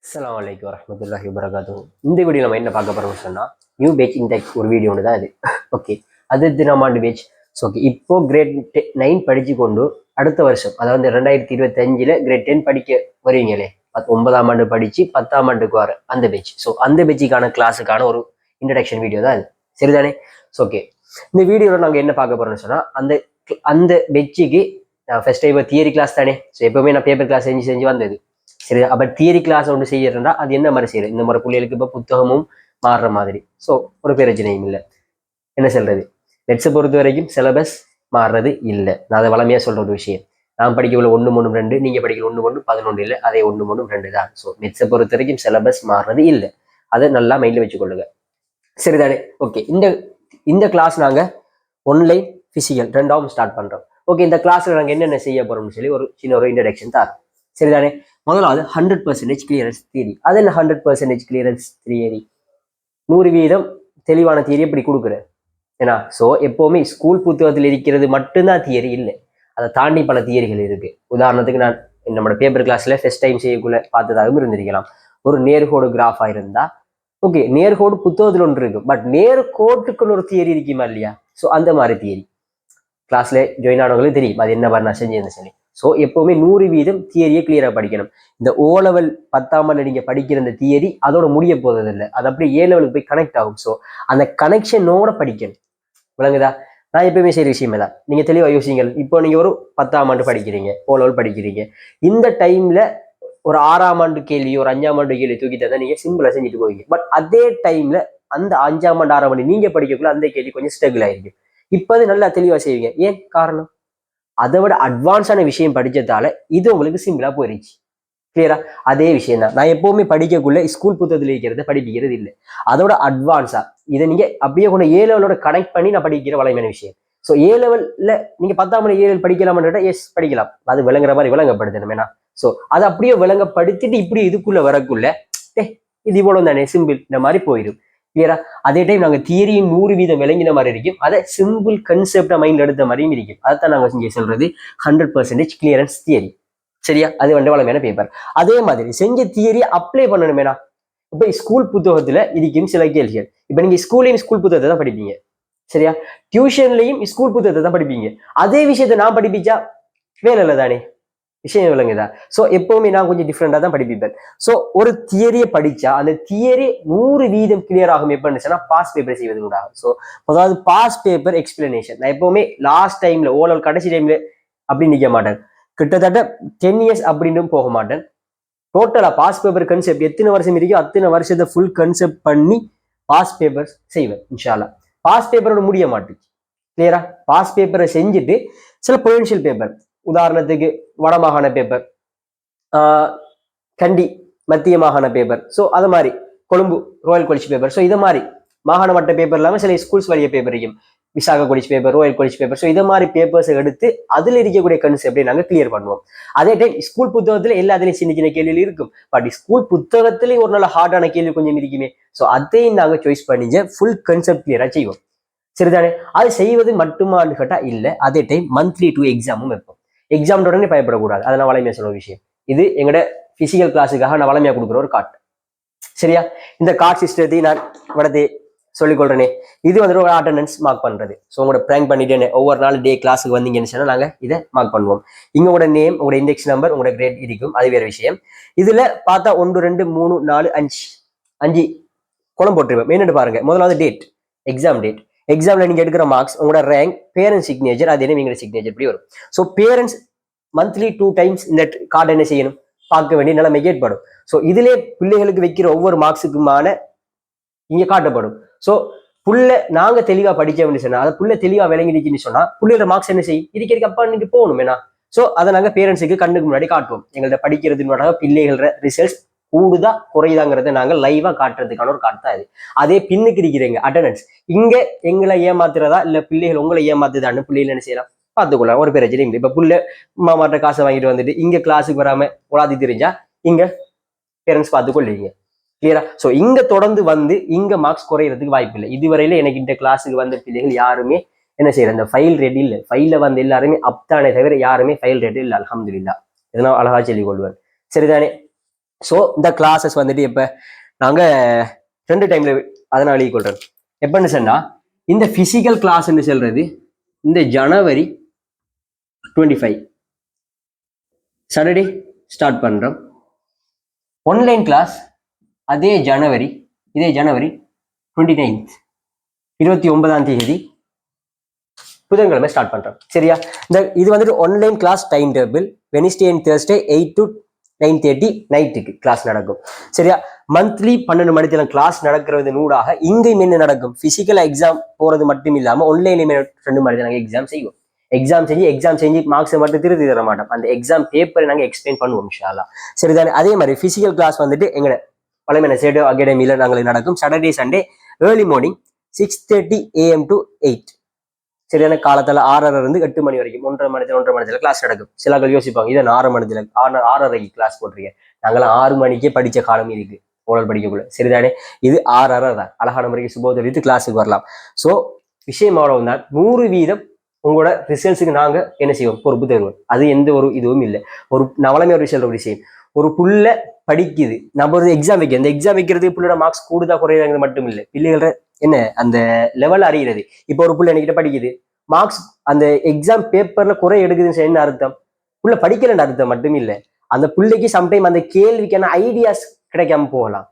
அஸ்ஸலாமு அலைக்கும் வரஹ்மத்துல்லாஹி வபரகாத்துஹு. இந்த வீடியோ நம்ம என்ன பார்க்க போறோம்னு சொன்னா நியூ பேட்ச் இன்டெக்ஸ் ஒரு வீடியோ ஒன்று தான் இது. ஓகே, அது தினமாண்டு பேட்ச். ஓகே, இப்போ கிரேட் 9 படிச்சு கொண்டு அடுத்த வருஷம் அதாவது 2025 கிரேட் 10 படிக்க வருவீங்களே, 9ஆம் ஆண்டு படிச்சு 10ஆம் ஆண்டுக்கு வர அந்த பேட்ச். ஸோ அந்த பேட்சுக்கான கிளாஸுக்கான ஒரு இன்ட்ரடக்ஷன் வீடியோ தான் இது. சரிதானே? ஓகே, இந்த வீடியோவில் நாங்கள் என்ன பார்க்க போறோம்னு சொன்னா அந்த அந்த பேட்சுக்கு ஃபர்ஸ்ட் டைம் தியரி கிளாஸ் தானே. ஸோ எப்பவுமே நான் பேப்பர் கிளாஸ் செஞ்சு வந்தது. சரி, அப்ப தியரி கிளாஸ் ஒன்று செய்யறா அது என்ன மாதிரி செய்யறது? இந்த மாதிரி பிள்ளைகளுக்கு இப்போ புத்தகமும் மாறுற மாதிரி. ஸோ ஒரு பிரச்சனையும் இல்லை. என்ன சொல்றது, நெட்ஸை பொறுத்த வரைக்கும் சிலபஸ் மாறுறது இல்லை. நான் அதை வளமையா சொல்ற ஒரு விஷயம். நான் படிக்கல 1 3 2, நீங்க படிக்கல 1 1 11 இல்லை, அதே 1 3 2 தான். ஸோ நெட்ஸை பொறுத்த வரைக்கும் சிலபஸ் மாறுறது இல்லை. அதை நல்லா மைண்ட்ல வச்சுக்கொள்ளுங்க. சரிதானே? ஓகே, இந்த கிளாஸ் நாங்க ஒன்லைன் பிசிக்கல் ரெண்டாவும் ஸ்டார்ட் பண்றோம். ஓகே, இந்த கிளாஸ்ல நாங்க என்னென்ன செய்ய போறோம்னு சொல்லி ஒரு சின்ன ஒரு இன்ட்ரடக்ஷன் தான். சரிதானே? முதலாவது 100% கிளியரன்ஸ் தியரி. அது என்ன 100% கிளியரன்ஸ் தியரி? 100% தெளிவான தியரி எப்படி கொடுக்குற? ஏன்னா ஸோ எப்பவுமே ஸ்கூல் புத்தகத்தில் இருக்கிறது மட்டும்தான் தியரி இல்லை, அதை தாண்டி பல தியரிகள் இருக்கு. உதாரணத்துக்கு நான் நம்மளோட பேப்பர் கிளாஸ்ல ஃபர்ஸ்ட் டைம் செய்யக்குள்ள பார்த்ததாகவும் இருந்திருக்கலாம். ஒரு நேர்கோடு கிராஃபா இருந்தா ஓகே, நேர்கோடு புத்தகத்தில் ஒன்று இருக்கு, பட் நேர்கோட்டுக்குன்னு ஒரு தியரி இருக்குமா இல்லையா? ஸோ அந்த மாதிரி தியரி கிளாஸ்ல ஜாயின் ஆனவங்களுக்கு தெரியும் அது என்ன மாதிரி நான் செஞ்சேன்னு சொல்லி. ஸோ எப்பவுமே 100% தியரியை கிளியரா படிக்கணும். இந்த O லெவல் 10ஆம் ஆண்டு நீங்க படிக்கிற இந்த தியரி அதோட முடிய போறதில்லை, அது அப்படியே A லெவலுக்கு போய் கனெக்ட் ஆகும். ஸோ அந்த கனெக்ஷனோட படிக்கணும். விளங்குதா? நான் எப்பயுமே செய்யற விஷயமே தான். நீங்க தெளிவா யோசிங்கள். இப்போ நீங்க ஒரு 10ஆம் ஆண்டு படிக்கிறீங்க, O லெவல் படிக்கிறீங்க. இந்த டைம்ல ஒரு 6ஆம் ஆண்டு கேள்வி, ஒரு 5ஆம் ஆண்டு கேள்வி தூக்கி தந்தா நீங்க சிம்பிளா செஞ்சுட்டு போவீங்க. பட் அதே டைம்ல அந்த 5ஆம் ஆண்டு 6ஆம் ஆண்டு நீங்க படிக்கக்குள்ள அந்த கேள்வி கொஞ்சம் ஸ்ட்ரகிள் ஆயிருக்கு. இப்ப அது நல்லா தெளிவா செய்வீங்க. ஏன் காரணம்? அதை விட அட்வான்ஸான விஷயம் படிச்சதால இது உங்களுக்கு சிம்பிளா போயிருச்சு. கிளியரா? அதே விஷயம் தான். நான் எப்பவுமே படிக்கக்குள்ள ஸ்கூல் புத்தகத்தில் இருக்கிறத படிக்கிறது இல்லை, அதோட அட்வான்ஸா இதை நீங்க அப்படியே கொண்டு A லெவலோட கனெக்ட் பண்ணி நான் படிக்கிற வளமையான விஷயம். ஸோ A லெவல்ல நீங்க 10ஆம் ஆண்டு A லெவல் படிக்கலாம்னு எஸ் படிக்கலாம், அது விளங்குற மாதிரி விளங்கப்படுத்தணும். ஏன்னா ஸோ அதை அப்படியே விளங்கப்படுத்திட்டு இப்படி இதுக்குள்ள வரக்குள்ள இது இவ்வளவு தானே சிம்பிள் இந்த மாதிரி போயிடும். கிளியரா? அதே டைம் நாங்கள் தியரியும் 100% விளங்கின மாதிரி இருக்கும், அதை சிம்பிள் கன்செப்டா மைண்ட்ல எடுத்த மாதிரியும் இருக்கும். அதைத்தான் நாங்கள் இங்கே சொல்றது 100% கிளியரன்ஸ் தியரி. சரியா? அது வந்து வளமையான பேப்பர். அதே மாதிரி செஞ்ச தியரியை அப்ளை பண்ணணுமேனா. இப்ப ஸ்கூல் புத்தகத்துல இருக்கும் சில கேள்விகள். இப்ப நீங்க ஸ்கூல்லையும் ஸ்கூல் புத்தகத்தை தான் படிப்பீங்க, சரியா? டியூஷன்லையும் ஸ்கூல் புத்தகத்தை தான் படிப்பீங்க. அதே விஷயத்தை நான் படிப்பிச்சா வேலை இல்லை தானே. விஷயம் விளங்குதா? ஸோ எப்பவுமே நான் கொஞ்சம் டிஃப்ரெண்டா தான் படிப்பேன். ஸோ ஒரு தியரியை படிச்சா அந்த தியரி 100% கிளியர் ஆகும். எப்படின்னா பாஸ் பேப்பர் செய்வது கூட ஆகும். ஸோ அதாவது பாஸ் பேப்பர் எக்ஸ்பிளனேஷன் நான் எப்பவுமே லாஸ்ட் டைம்ல ஓரளவு கடைசி டைம்ல அப்படி நிற்க மாட்டேன். கிட்டத்தட்ட 10 இயர்ஸ் அப்படின்னு போக மாட்டேன். டோட்டலா பாஸ் பேப்பர் கன்செப்ட் எத்தனை வருஷம் இருக்கோ அத்தனை வருஷத்தை ஃபுல் கன்செப்ட் பண்ணி பாஸ் பேப்பர் செய்வேன் இன்ஷா அல்லாஹ். பாஸ் பேப்பரோட முடிய மாட்டேங்குது. கிளியரா? பாஸ் பேப்பரை செஞ்சுட்டு சில பொட்டன்ஷியல் பேப்பர், உதாரணத்துக்கு வடமாகாண பேப்பர், கண்டி மத்திய மாகாண பேப்பர், ஸோ அது மாதிரி Colombo royal college paper, so இதை மாதிரி மாகாண மட்ட பேப்பர் இல்லாமல் சில ஸ்கூல்ஸ் வழிய பேப்பர் இருக்கும், விசாக college paper, royal college paper. So இதை மாதிரி பேப்பர்ஸை எடுத்து அதில் இருக்கக்கூடிய கன்செப்டை நாங்கள் கிளியர் பண்ணுவோம். அதே டைம் ஸ்கூல் புத்தகத்தில் எல்லாத்துலேயும் சின்ன சின்ன கேள்வி இருக்கும், பட் ஸ்கூல் புத்தகத்திலேயும் ஒரு நல்ல ஹார்டான கேள்வி கொஞ்சம் இருக்குமே. ஸோ அதையும் நாங்கள் சாய்ஸ் பண்ணி ஃபுல் கன்செப்ட் கிளியராக செய்வோம். சரிதானே? அது செய்வது மட்டுமான்னு கேட்டா இல்லை. அதே டைம் மந்த்லி 2 எக்ஸாமும் வைப்போம். எக்ஸாம் உடனே பயப்படக்கூடாது, அதை நான் வளமையா சொல்ற விஷயம். இது எங்களோட பிசிக்கல் கிளாஸுக்காக நான் வளமையா கொடுக்குற ஒரு கார்டு. சரியா? இந்த கார்டு சிஸ்டத்தை நான் உடனே சொல்லிக்கொள்றேனே. இது வந்து ஒரு அட்டண்டன்ஸ் மார்க் பண்றது. ஸோ உங்களோட பிராங்க் பண்ணிட்டு ஒவ்வொரு நாள் டே கிளாஸுக்கு வந்தீங்கன்னு சொன்னா நாங்கள் இதை மார்க் பண்ணுவோம். இங்க உங்களோட நேம், உங்களோட இண்டெக்ஸ் நம்பர், உங்களோட கிரேட் இருக்கும், அது வேற விஷயம். இதுல பார்த்தா 1 2 3 4 5 குளம் போட்டுருவேன். மெயின் பாருங்க, முதலாவது டேட், எக்ஸாம் டேட், எக்ஸாம்ல நீங்க எடுக்கிற மார்க்ஸ், உங்களோட ரேங்க், பேரண்ட்ஸ் சிக்னேச்சர், அது என்ன எங்களோட சிக்னேச்சர் இப்படி வரும். ஸோ பேரண்ட்ஸ் மந்த்லி 2 டைம்ஸ் இந்த கார்டு என்ன செய்யணும், பார்க்க வேண்டிய நிலைமை ஏற்படும். ஸோ இதுல பிள்ளைகளுக்கு வைக்கிற ஒவ்வொரு மார்க்ஸுக்குமான இங்க காட்டப்படும். ஸோ புள்ள நாங்க தெளிவா படிச்சோம்னு சொன்னா, அதை புள்ள தெளிவா விளங்கிடுச்சுன்னு சொன்னா புள்ளையோட மார்க்ஸ் என்ன செய்யும், இதுக்கு அப்பா இன்னைக்கு போகணும் ஏன்னா. ஸோ அதை நாங்க பேரண்ட்ஸுக்கு கண்ணுக்கு முன்னாடி காட்டுவோம். எங்கள்ட்ட படிக்கிறதுனால பிள்ளைகள ரிசல்ட்ஸ் கூடுதா குறையுதாங்கிறத நாங்க லைவா காட்டுறதுக்கான ஒரு காட்டு தான் இது. அதே பின்னுக்கு இருக்கிறீங்க அட்டண்டன்ஸ், இங்க எங்களை ஏமாத்துறதா இல்ல பிள்ளைகள் உங்களை ஏமாத்துதான்னு பிள்ளைகள் என்ன செய்யலாம் பார்த்துக்கொள்ளலாம், ஒரு பிரச்சனை இல்லை. இப்ப புள்ள மாமாட்ட காசை வாங்கிட்டு வந்துட்டு இங்க கிளாஸுக்கு வராம உலாதி தெரிஞ்சா இங்க பேரண்ட்ஸ் பார்த்துக்கொள்வீங்க. கிளியரா? ஸோ இங்க தொடர்ந்து வந்து இங்க மார்க்ஸ் குறையிறதுக்கு வாய்ப்பு இல்லை. இதுவரையில எனக்கு இந்த கிளாஸுக்கு வந்த பிள்ளைகள் யாருமே என்ன செய்யற இந்த ஃபைல் ரெடி இல்லை. ஃபைல்ல வந்து எல்லாருமே அப்தானே தவிர யாருமே ஃபைல் ரெடி இல்லை. அல்ஹம்துலில்லாஹ். இதெல்லாம் அழகா சொல்லிக் கொள்வேன். சரிதானே? ஸோ இந்த கிளாஸஸ் வந்துட்டு இப்போ நாங்கள் 2 டைம்ல அதனால் கொள்றோம். எப்பன்னு சொன்னால் இந்த ஃபிசிக்கல் கிளாஸ்ன்னு சொல்றது இந்த ஜனவரி 25 சாட்டர்டே ஸ்டார்ட் பண்ணுறோம். ஆன்லைன் கிளாஸ் இதே ஜனவரி 29 29ஆம் தேதி புதன்கிழமை ஸ்டார்ட் பண்றோம். சரியா? இது வந்துட்டு online class time table Wednesday and Thursday 8 to 9:30 நைட்டுக்கு கிளாஸ் நடக்கும். சரியா? மந்த்லி 12 மணிக்கு கிளாஸ் நடக்கிறது நூடாக இங்கேயும் என்ன நடக்கும், பிசிக்கல் எக்ஸாம் போறது மட்டும் இல்லாம ஆன்லைன்லயுமே 2 மணிக்கு நாங்கள் எக்ஸாம் செய்வோம். எக்ஸாம் செஞ்சு மார்க்ஸை மட்டும் திருத்தி தர மாட்டோம். அந்த எக்ஸாம் பேப்பரை நாங்கள் எக்ஸ்பிளைன் பண்ணுவோம் இன்ஷா அல்லாஹ். சரிதானே? அதே மாதிரி பிசிக்கல் கிளாஸ் வந்துட்டு எங்க பழமையான சேடோ அகாடமியில நாங்கள் நடக்கும் Saturday Sunday early morning 6:30 AM to 8. சரியான காலத்துல 6:30 இருந்து 8 மணி வரைக்கும் 1:30 மணி கிளாஸ் நடக்கும். சில யோசிப்பாங்க இதை 6:30 கிளாஸ் போட்டிருக்கேன். நாங்களாம் 6 மணிக்கே படிச்ச காலம் இருக்கு ஓரல் படிக்கக்குள்ள. சரிதானே? இது 6:30 தான். அழகான முறைக்கு சுபோதரித்து கிளாஸுக்கு வரலாம். ஸோ விஷயம் அவ்வளவு தான். 100% உங்களோட ரிசல்ட்ஸுக்கு நாங்க என்ன செய்வோம், பொறுப்பு தருவோம். அது எந்த ஒரு இதுவும் இல்லை. ஒரு நவளமே ஒரு விஷயம் ஒரு விஷயம், ஒரு புள்ள படிக்குது, நம்ம ஒரு எக்ஸாம் வைக்க, அந்த எக்ஸாம் வைக்கிறதுக்கு புள்ளோட மார்க்ஸ் கூடுதா குறையாங்கிறது மட்டும் இல்லை, பிள்ளைகள என்ன அந்த லெவல் அறிகிறது. இப்போ ஒரு புள்ள என்கிட்ட படிக்குது, மார்க்ஸ் அந்த எக்ஸாம் பேப்பர்ல குறை எடுக்குதுன்னு என்ன அர்த்தம், புள்ள படிக்கலன்னு அர்த்தம் மட்டும் இல்லை. அந்த பிள்ளைக்கு சம்டைம் அந்த கேள்விக்கான ஐடியாஸ் கிடைக்காம போகலாம்.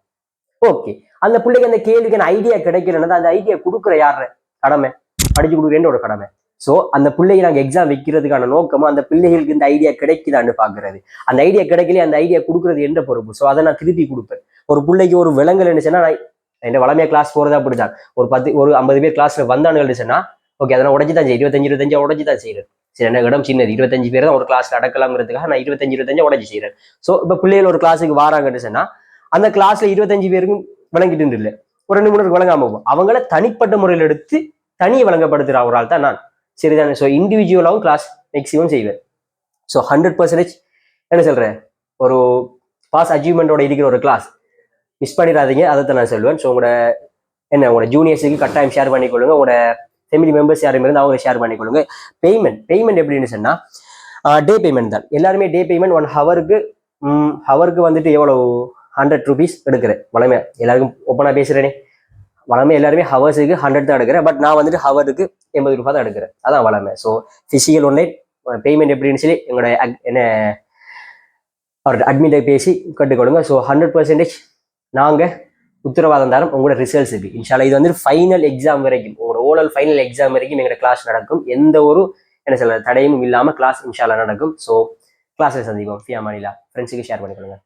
ஓகே, அந்த பிள்ளைக்கு அந்த கேள்விக்கான ஐடியா கிடைக்கலன்னா அந்த ஐடியா கொடுக்குற யார கடமை, படிச்சு கொடுக்குறேன் ஒரு கடமை. ஸோ அந்த பிள்ளையை நாங்கள் எக்ஸாம் வைக்கிறதுக்கான நோக்கமும் அந்த பிள்ளைகளுக்கு இந்த ஐடியா கிடைக்குதான்னு பாக்குறது. அந்த ஐடியா கிடைக்கல, அந்த ஐடியா கொடுக்குறது எந்த பொறுப்பு. ஸோ அதை நான் திருப்பி கொடுப்பேன். ஒரு பிள்ளைக்கு ஒரு விலங்கல் இருந்துச்சுன்னா, நான் என் வளமையா கிளாஸ் போறதா அப்படிதான். ஒரு 50 பேர் கிளாஸ்ல வந்தானு இருந்துச்சுன்னா ஓகே, அதெல்லாம் உடச்சி தான் செய்யும். 25 உடச்சி தான் செய்யறேன். சரி, என்ன இடம் சின்னது, 25 பேர் தான் ஒரு கிளாஸ்ல அடக்கலாம்ங்கிறதுக்காக நான் 25 உடச்சி செய்யறேன். ஸோ இப்போ பிள்ளைகள் ஒரு கிளாஸுக்கு வராங்கன்னு சொன்னா அந்த கிளாஸ்ல 25 பேருக்கும் விளங்கிட்டு இல்லை, ஒரு 2 3 பேருக்கு விளங்காம போகும். அவங்கள தனிப்பட்ட முறையில் எடுத்து தனியை வழங்கப்படுத்துற ஒரு ஆள் தான் நான். சரிதானே? ஸோ இண்டிவிஜுவலாகவும் கிளாஸ் மேக்ஸிமம் செய்வேன். ஸோ 100% என்ன சொல்றேன், ஒரு பாஸ் அச்சீவ்மெண்டோட இருக்கிற ஒரு கிளாஸ் மிஸ் பண்ணிடாதீங்க. அதை நான் சொல்லுவேன். ஸோ உங்களோட ஜூனியர்ஸுக்கு கட்டாயம் ஷேர் பண்ணிக்கொள்ளுங்க. உங்களோட ஃபேமிலி மெம்பர்ஸ் யாரும் இருந்து அவங்க ஷேர் பண்ணிக்கொள்ளுங்க. பேமெண்ட் எப்படின்னு சொன்னா டே பேமெண்ட் தான். எல்லாருமே டே பேமெண்ட் 1 ஹவருக்கு வந்துட்டு எவ்வளவு 100 rupees எடுக்கிறேன். வளமே எல்லாருக்கும் ஓப்பனா பேசுறேனே, வளமே எல்லாருமே ஹவர்ஸுக்கு 100 தான் எடுக்கிறேன். பட் நான் வந்துட்டு ஹவருக்கு 80 ரூபாய் தான் எடுக்கிறேன். அதான் வளமை. ஸோ பிசிக்கல் ஆன்லைன் பேமெண்ட் எப்படின்னு சொல்லி எங்களோட அவர்கிட்ட அட்மிட்டை பேசி கட்டுக்கொடுங்க. ஸோ 100% நாங்கள் உத்தரவாதம் தரோம் உங்களோட ரிசல்ட்ஸுக்கு இன்ஷால்லா. இது வந்து ஃபைனல் எக்ஸாம் வரைக்கும், உங்களோட ஓரல் ஃபைனல் எக்ஸாம் வரைக்கும் எங்களோட கிளாஸ் நடக்கும். எந்த ஒரு என்ன சொல்ல தடையும் இல்லாமல் கிளாஸ் இன்ஷால்லா நடக்கும். ஸோ கிளாஸில் சந்திப்போம். ஃபியா மாநிலா ஃப்ரெண்ட்ஸுக்கு ஷேர் பண்ணிக்கொள்ளுங்க.